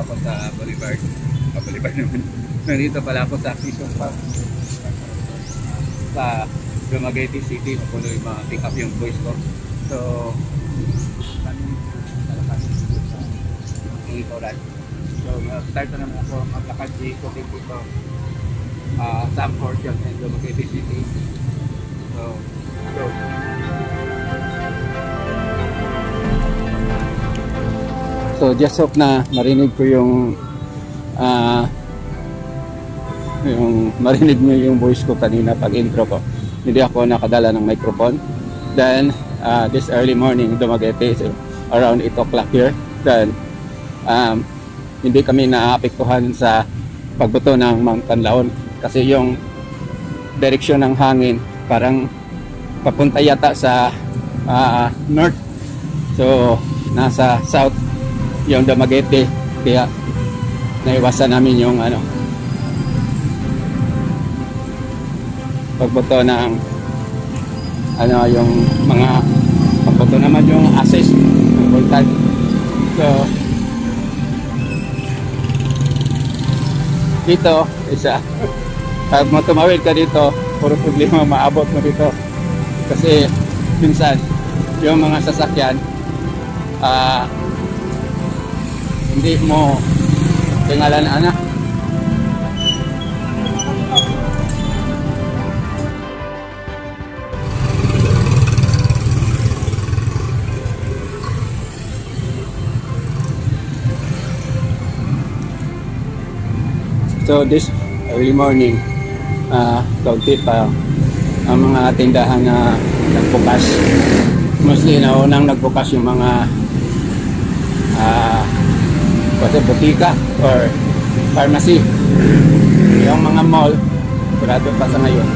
ako sa Boulevard. Boulevard naman. Nandito pala ako sa Quezon Park. Sa Dumaguete City. Tuloy ma-pick up yung voice ko. So, so, start na naman ako maglakad dito sa Portion and Dumaguete City. So just hope na marinig ko yung marinig nyo yung voice ko kanina pag intro ko. Hindi ako nakadala ng microphone. Then this early morning Dumaguete, so around 8 o'clock here. Then hindi kami naapektuhan sa pagbuto ng Mount Canlaon kasi yung direksyon ng hangin parang papunta yata sa north, so nasa south yung Dumaguete, kaya naiwasan namin yung pagbuto ng yung mga pagbuto naman yung assess ng voltage. So dito isa pag mo tumawid ka dito, puro problema maabot mo dito kasi minsan yung mga sasakyan hindi mo tinggalan anak. So this early morning, kaunti pa ang mga tindahan na nagbukas. Mostly na unang nagbukas yung mga butika or pharmacy. Yung mga mall, sarado pa sa ngayon.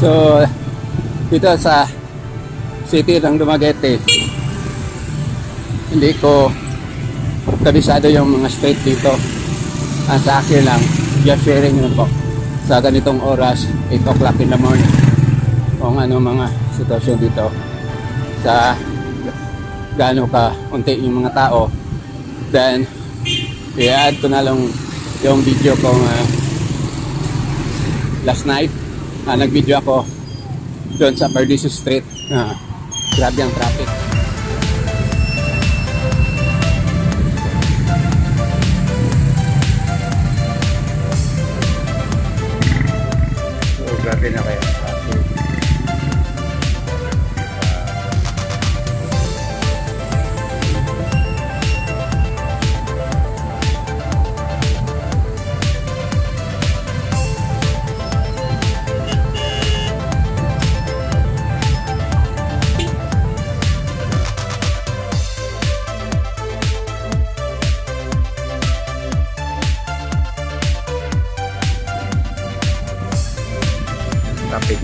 So dito sa city ng Dumaguete, hindi ko kabisado yung mga street dito. Sa akin lang, just sharing yun po sa ganitong oras, 8 o'clock in the morning, kung ano mga sitwasyon dito, sa gaano ka unti yung mga tao. Then i-add ko na lang yung video kong last night. Nag-video ako doon sa Paradiso Street. Grabe ang traffic. So, grabe na kayo. Traffic.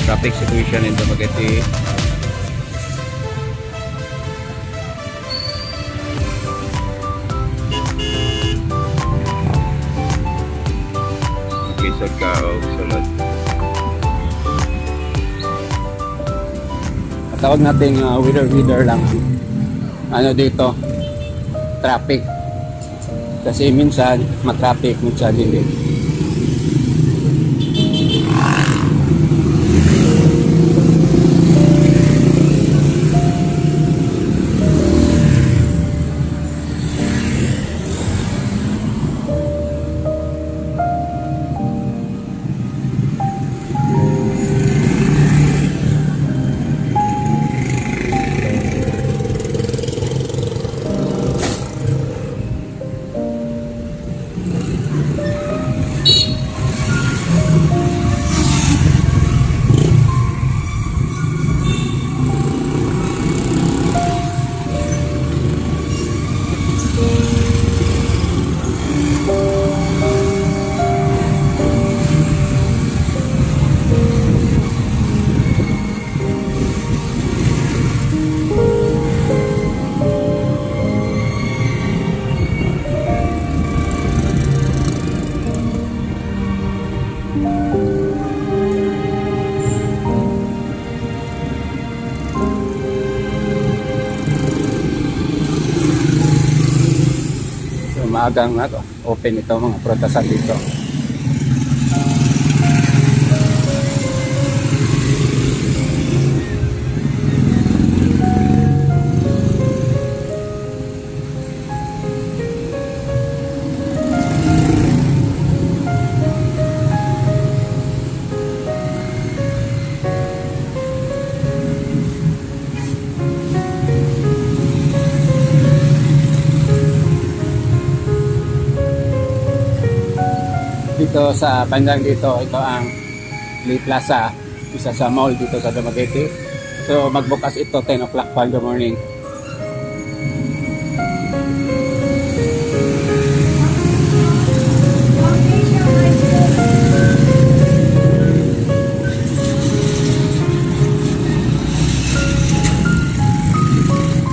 traffic situation in Dumaguete. Makisod ka o sulod. Tawag natin wither lang. Ano dito? Traffic. Kasi minsan matraffic, minsan hindi. Maagang open ito mga prutasan dito. Dito sa bandang dito, ito ang Lee Plaza, isa sa mall dito sa Dumaguete. So magbukas ito 10 o'clock pa in the morning.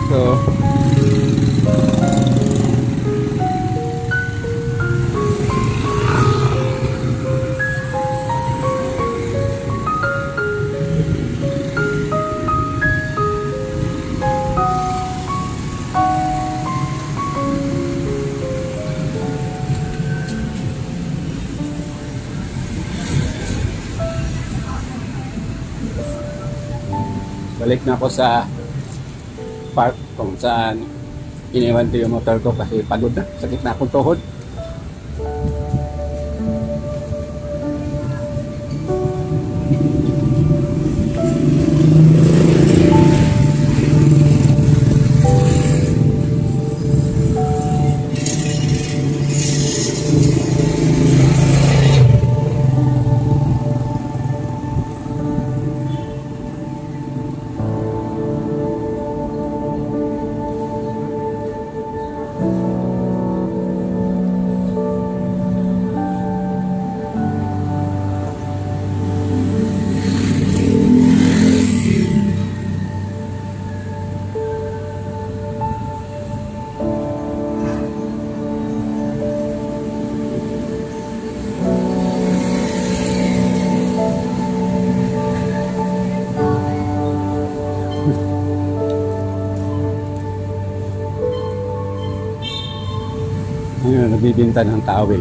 So balik na ako sa park kung saan iniwan ko yung motor ko kasi pagod na, sakit na akong tuhod. Ngayon, nagbibinta ng towel.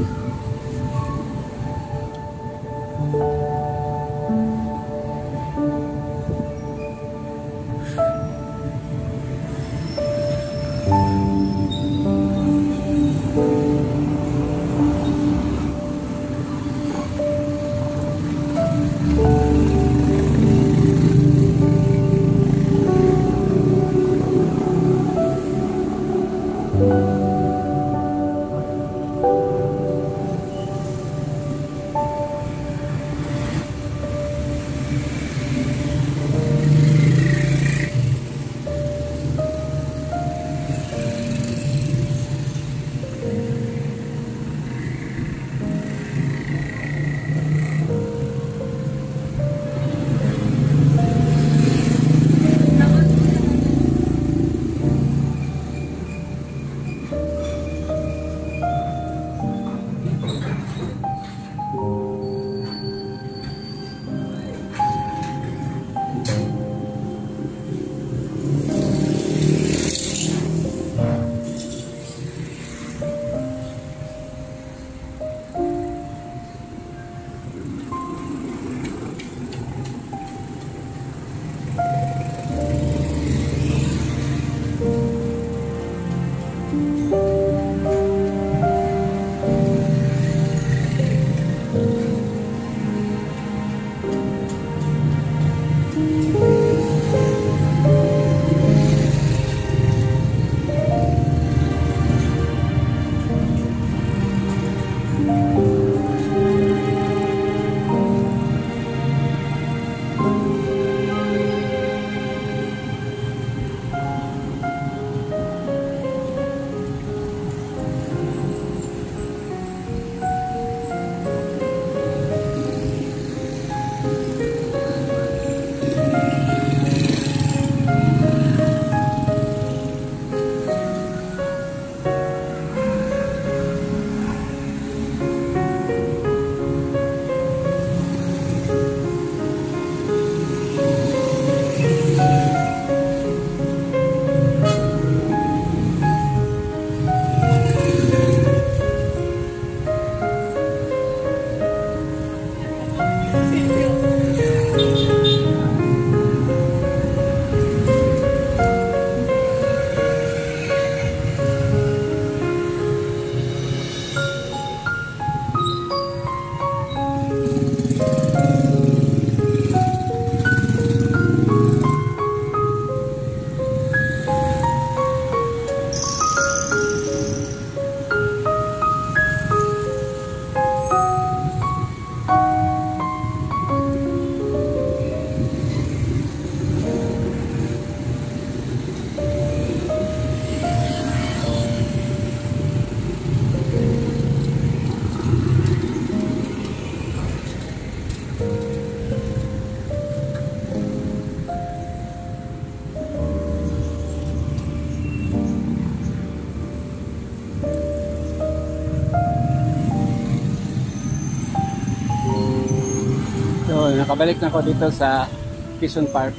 nakabalik na ako dito sa Quezon Park.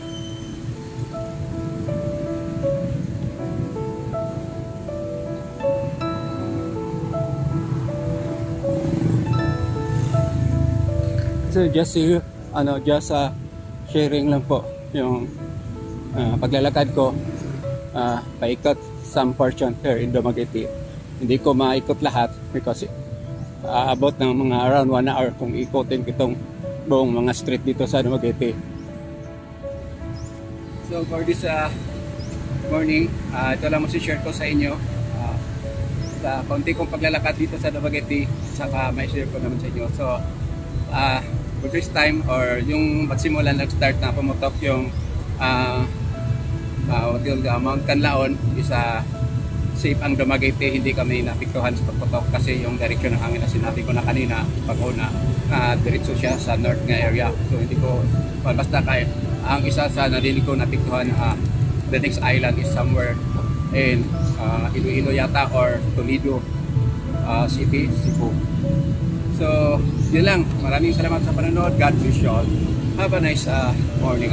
So just sharing lang po yung paglalakad ko, paikot some portion here in Dumaguete. Hindi ko maikot lahat because aabot ng mga around 1 hour kung ikotin itong buong mga street dito sa Dumaguete. So for this morning, ito lang share ko sa inyo sa konti kong paglalakad dito sa Dumaguete, saka may share ko naman sa inyo. So for this time, or yung magsimula nag-start na pumutok yung Mount Canlaon, isa safe ang Dumaguete, hindi kami napiktuhan sa pagputok kasi yung direksyon ng hangin na sinabi ko na kanina pag-una, diretso siya sa north nga area. So hindi ko, basta kahit ang isa sa narinig ko napiktuhan, the next island is somewhere in Iloilo yata or Toledo City, Cebu. So yun lang, maraming salamat sa panonood. God bless you all. Have a nice morning.